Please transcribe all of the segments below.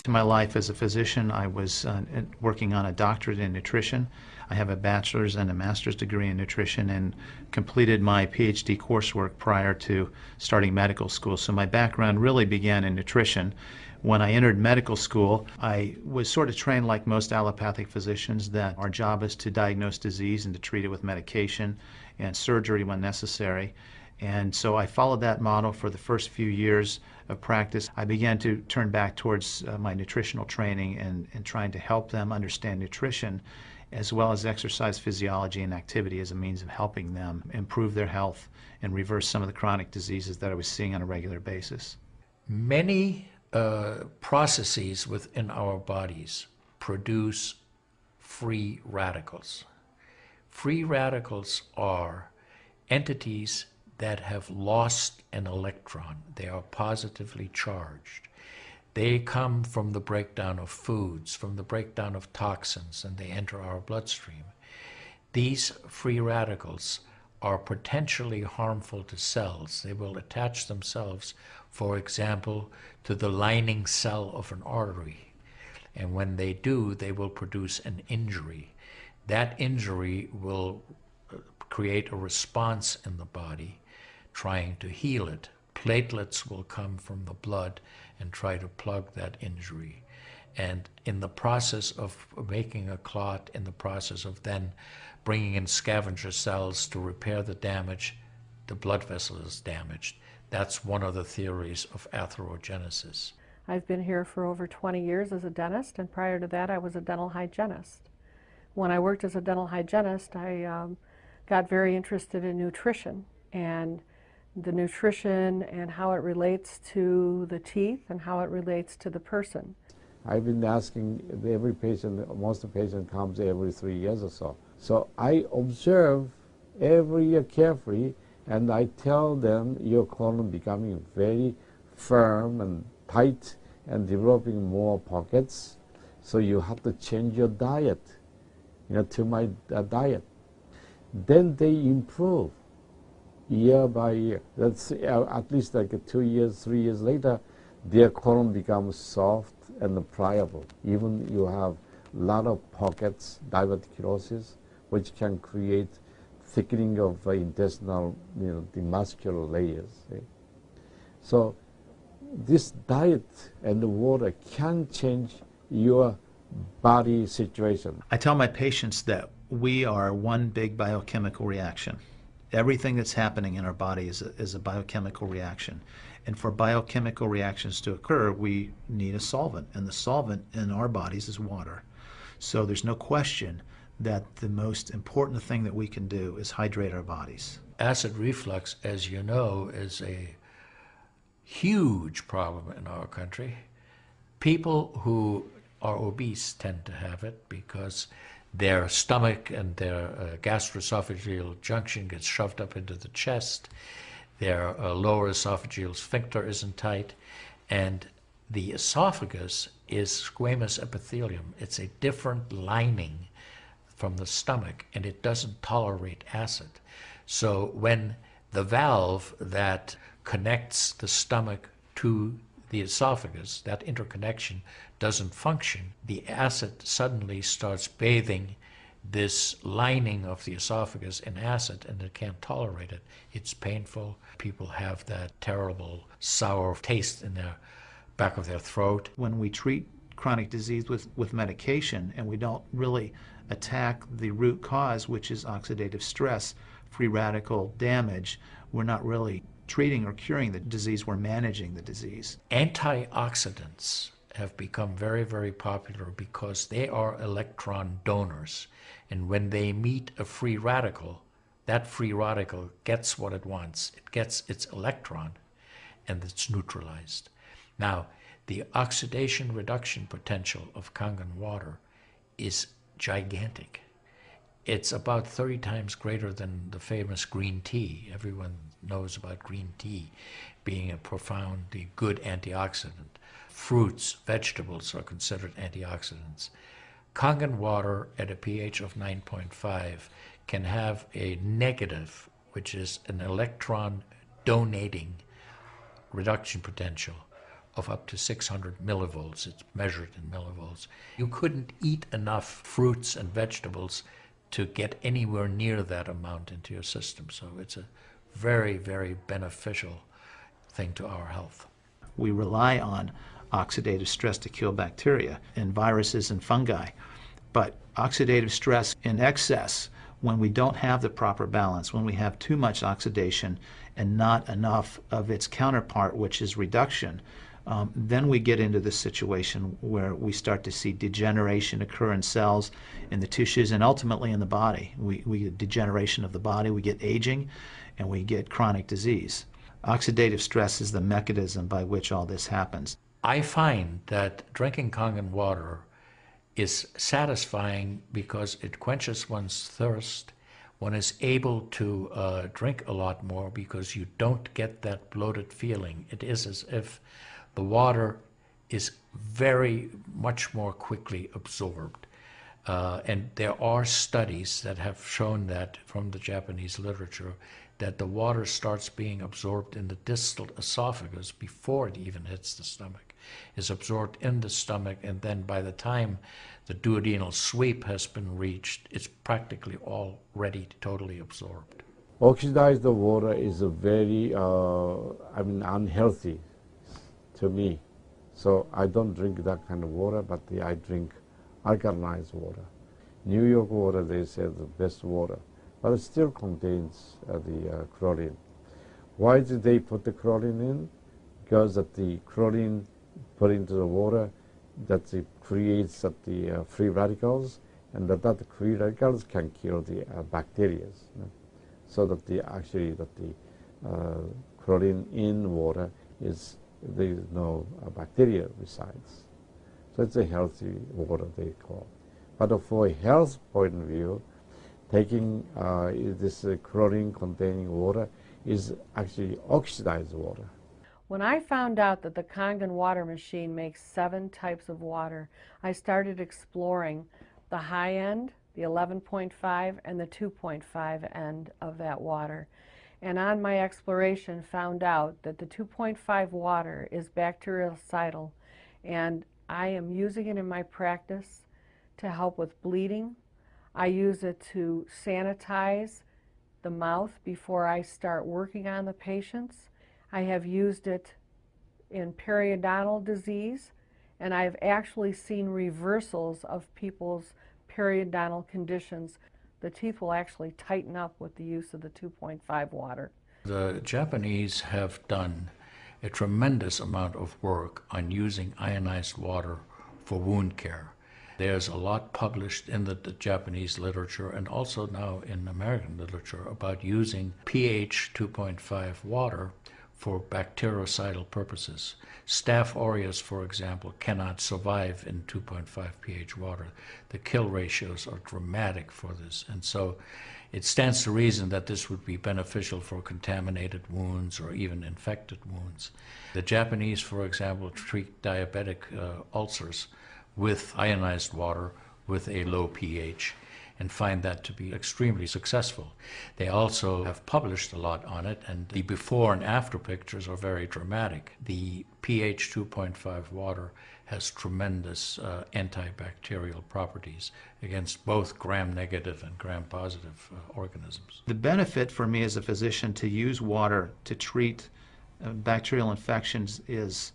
To my life as a physician, I was working on a doctorate in nutrition. I have a bachelor's and a master's degree in nutrition and completed my PhD coursework prior to starting medical school. So my background really began in nutrition. When I entered medical school, I was sort of trained like most allopathic physicians that our job is to diagnose disease and to treat it with medication and surgery when necessary. And so I followed that model for the first few years of practice. I began to turn back towards my nutritional training and trying to help them understand nutrition as well as exercise physiology and activity as a means of helping them improve their health and reverse some of the chronic diseases that I was seeing on a regular basis. Many processes within our bodies produce free radicals. Free radicals are entities that have lost an electron. They are positively charged. They come from the breakdown of foods, from the breakdown of toxins, and they enter our bloodstream. These free radicals are potentially harmful to cells. They will attach themselves, for example, to the lining cell of an artery. And when they do, they will produce an injury. That injury will create a response in the body trying to heal it. Platelets will come from the blood and try to plug that injury. And in the process of making a clot, in the process of then bringing in scavenger cells to repair the damage, the blood vessel is damaged. That's one of the theories of atherogenesis. I've been here for over 20 years as a dentist, and prior to that I was a dental hygienist. When I worked as a dental hygienist, I got very interested in nutrition and the nutrition and how it relates to the teeth and how it relates to the person. I've been asking every patient, most of the patient comes every 3 years or so. So I observe every year carefully, and I tell them your colon becoming very firm and tight and developing more pockets, so you have to change your diet, to my diet. Then they improve year by year. That's at least like 2 years, 3 years later, their colon becomes soft and pliable. Even you have a lot of pockets, diverticulosis, which can create thickening of intestinal, the muscular layers. So this diet and the water can change your body situation. I tell my patients that we are one big biochemical reaction. Everything that's happening in our body is a biochemical reaction. And for biochemical reactions to occur, we need a solvent. And the solvent in our bodies is water. So there's no question that the most important thing that we can do is hydrate our bodies. Acid reflux, as you know, is a huge problem in our country. People who are obese tend to have it because their stomach and their gastroesophageal junction gets shoved up into the chest. Their lower esophageal sphincter isn't tight, and the esophagus is squamous epithelium. It's a different lining from the stomach, and it doesn't tolerate acid. So when the valve that connects the stomach to the esophagus, that interconnection doesn't function, the acid suddenly starts bathing this lining of the esophagus in acid, and it can't tolerate it. It's painful. People have that terrible sour taste in their back of their throat. When we treat chronic disease with medication and we don't really attack the root cause, which is oxidative stress, free radical damage, we're not really treating or curing the disease, we're managing the disease. Antioxidants have become very, very popular because they are electron donors. And when they meet a free radical, that free radical gets what it wants. It gets its electron, and it's neutralized. Now, the oxidation reduction potential of Kangen water is gigantic. It's about 30 times greater than the famous green tea. Everyone knows about green tea being a profoundly good antioxidant. Fruits, vegetables are considered antioxidants. Kangen water at a pH of 9.5 can have a negative, which is an electron donating reduction potential of up to 600 millivolts. It's measured in millivolts. You couldn't eat enough fruits and vegetables to get anywhere near that amount into your system. So it's a very, very beneficial thing to our health. We rely on oxidative stress to kill bacteria and viruses and fungi. But oxidative stress in excess, when we don't have the proper balance, when we have too much oxidation and not enough of its counterpart, which is reduction, then we get into this situation where we start to see degeneration occur in cells, in the tissues, and ultimately in the body. We get degeneration of the body, we get aging, and we get chronic disease. Oxidative stress is the mechanism by which all this happens. I find that drinking Kangen water is satisfying because it quenches one's thirst. One is able to drink a lot more because you don't get that bloated feeling. It is as if the water is very much more quickly absorbed. And there are studies that have shown that from the Japanese literature, that the water starts being absorbed in the distal esophagus before it even hits the stomach, is absorbed in the stomach, and then by the time the duodenal sweep has been reached, it's practically already totally absorbed. Oxidized water is a very, unhealthy to me. So I don't drink that kind of water, but I drink alkalized water. New York water, they say, the best water, but it still contains the chlorine. Why did they put the chlorine in? Because that the chlorine put into the water, that it creates the free radicals, and that free radicals can kill the bacteria. You know? So that the chlorine in water is, there is no bacteria resides. So it's a healthy water, they call. But for a health point of view, taking this chlorine containing water is actually oxidized water. When I found out that the Kangen water machine makes 7 types of water, I started exploring the high end, the 11.5, and the 2.5 end of that water. And on my exploration, found out that the 2.5 water is bactericidal, and I am using it in my practice to help with bleeding. I use it to sanitize the mouth before I start working on the patients. I have used it in periodontal disease, and I've actually seen reversals of people's periodontal conditions. The teeth will actually tighten up with the use of the 2.5 water. The Japanese have done a tremendous amount of work on using ionized water for wound care. There's a lot published in the Japanese literature and also now in American literature about using pH 2.5 water for bactericidal purposes. Staph aureus, for example, cannot survive in 2.5 pH water. The kill ratios are dramatic for this, and so it stands to reason that this would be beneficial for contaminated wounds or even infected wounds. The Japanese, for example, treat diabetic ulcers with ionized water with a low pH and find that to be extremely successful. They also have published a lot on it, and the before and after pictures are very dramatic. The pH 2.5 water has tremendous antibacterial properties against both gram-negative and gram-positive organisms. The benefit for me as a physician to use water to treat bacterial infections is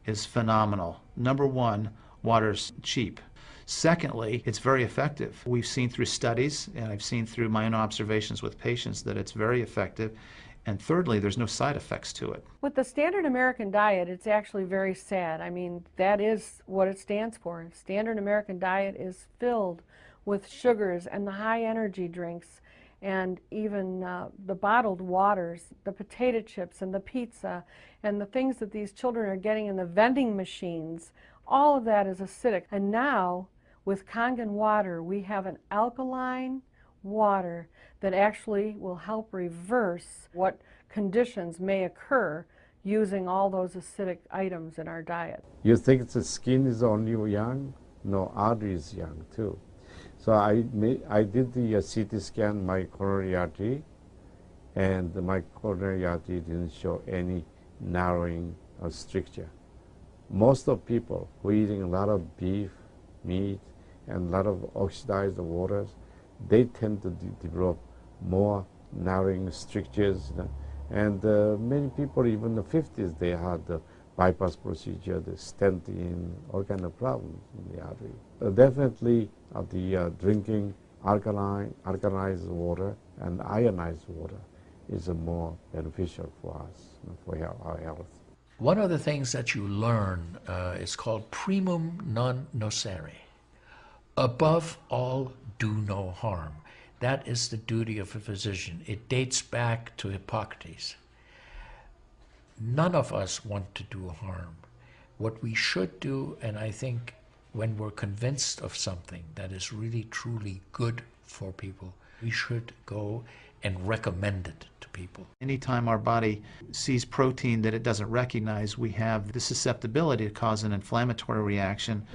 phenomenal. Number one, water's cheap. Secondly, it's very effective. We've seen through studies, and I've seen through my own observations with patients, that it's very effective. And thirdly, there's no side effects to it. With the standard American diet, it's actually very sad. I mean, that is what it stands for. Standard American diet is filled with sugars and the high energy drinks, and even the bottled waters, the potato chips and the pizza, and the things that these children are getting in the vending machines. All of that is acidic. And now, with Kangen water, we have an alkaline water that actually will help reverse what conditions may occur using all those acidic items in our diet. You think the skin is only young? No, artery is young too. So I did the CT scan, my coronary artery, and my coronary artery didn't show any narrowing or stricture. most of people who are eating a lot of beef, meat, and a lot of oxidized waters, they tend to develop more narrowing strictures. And many people, even in the 50s, they had the bypass procedure, the stent in, all kind of problems in the artery. Definitely the drinking alkalized water and ionized water is more beneficial for us, for our health. One of the things that you learn is called primum non nocere. Above all, do no harm. That is the duty of a physician. It dates back to Hippocrates. None of us want to do harm. What we should do, and I think when we're convinced of something that is really truly good for people, we should go and recommend it to people. Anytime our body sees protein that it doesn't recognize, we have the susceptibility to cause an inflammatory reaction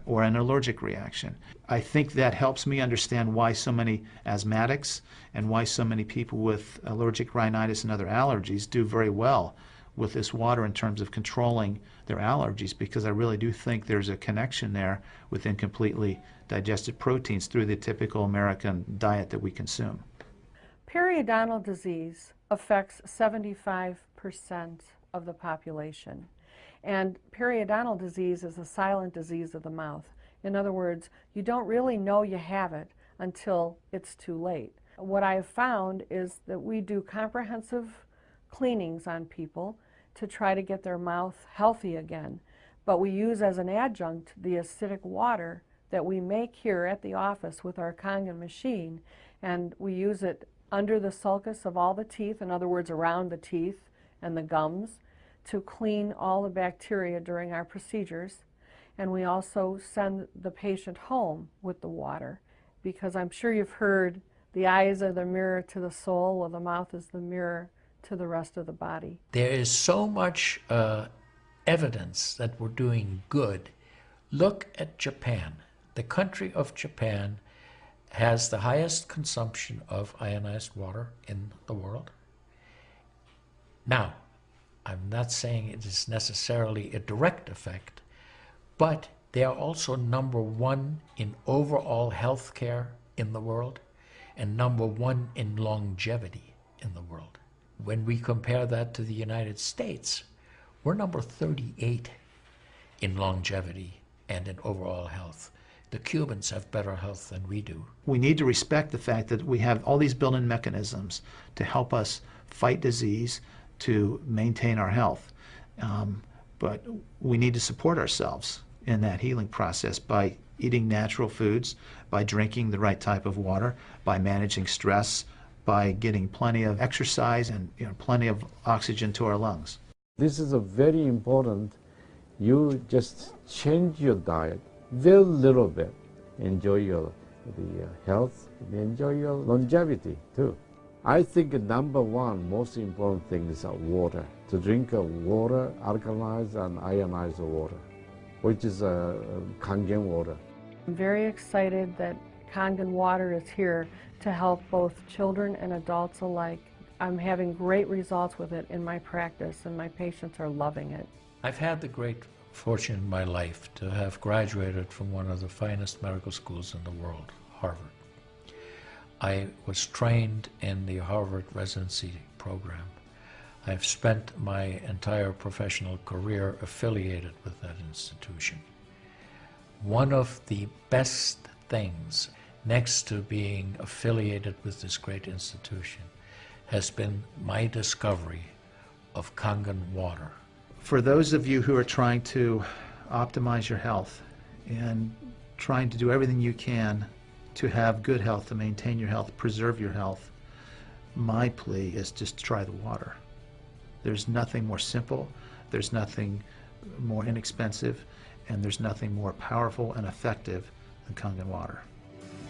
or an allergic reaction. I think that helps me understand why so many asthmatics and why so many people with allergic rhinitis and other allergies do very well with this water in terms of controlling their allergies, because I really do think there's a connection there with incompletely digested proteins through the typical American diet that we consume. Periodontal disease affects 75% of the population. And periodontal disease is a silent disease of the mouth. In other words, you don't really know you have it until it's too late. What I have found is that we do comprehensive cleanings on people to try to get their mouth healthy again. But we use as an adjunct the acidic water that we make here at the office with our Kangen machine, and we use it under the sulcus of all the teeth, in other words, around the teeth and the gums, to clean all the bacteria during our procedures. And we also send the patient home with the water, because I'm sure you've heard the eyes are the mirror to the soul, or the mouth is the mirror to the rest of the body. There is so much evidence that we're doing good. Look at Japan. The country of Japan has the highest consumption of ionized water in the world. Now, I'm not saying it is necessarily a direct effect, but they are also #1 in overall health care in the world and #1 in longevity in the world. When we compare that to the United States, we're number 38 in longevity and in overall health. The Cubans have better health than we do. We need to respect the fact that we have all these built-in mechanisms to help us fight disease, to maintain our health. But we need to support ourselves in that healing process by eating natural foods, by drinking the right type of water, by managing stress, by getting plenty of exercise and plenty of oxygen to our lungs. This is a very important. You just change your diet very little bit. Enjoy the health, enjoy your longevity too. I think #1 most important thing is water. To drink water, alkalized and ionized water, which is Kangen water. I'm very excited that Kangen Water is here to help both children and adults alike. I'm having great results with it in my practice, and my patients are loving it. I've had the great fortune in my life to have graduated from one of the finest medical schools in the world, Harvard. I was trained in the Harvard residency program. I've spent my entire professional career affiliated with that institution. One of the best things, next to being affiliated with this great institution, has been my discovery of Kangen Water. For those of you who are trying to optimize your health and trying to do everything you can to have good health, to maintain your health, preserve your health, my plea is just try the water. There's nothing more simple, there's nothing more inexpensive, and there's nothing more powerful and effective than Kangen water.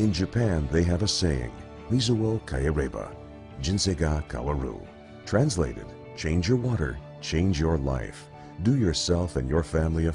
In Japan, they have a saying, Mizuo kaereba, jinsei kawaru. Translated, change your water, change your life. Do yourself and your family a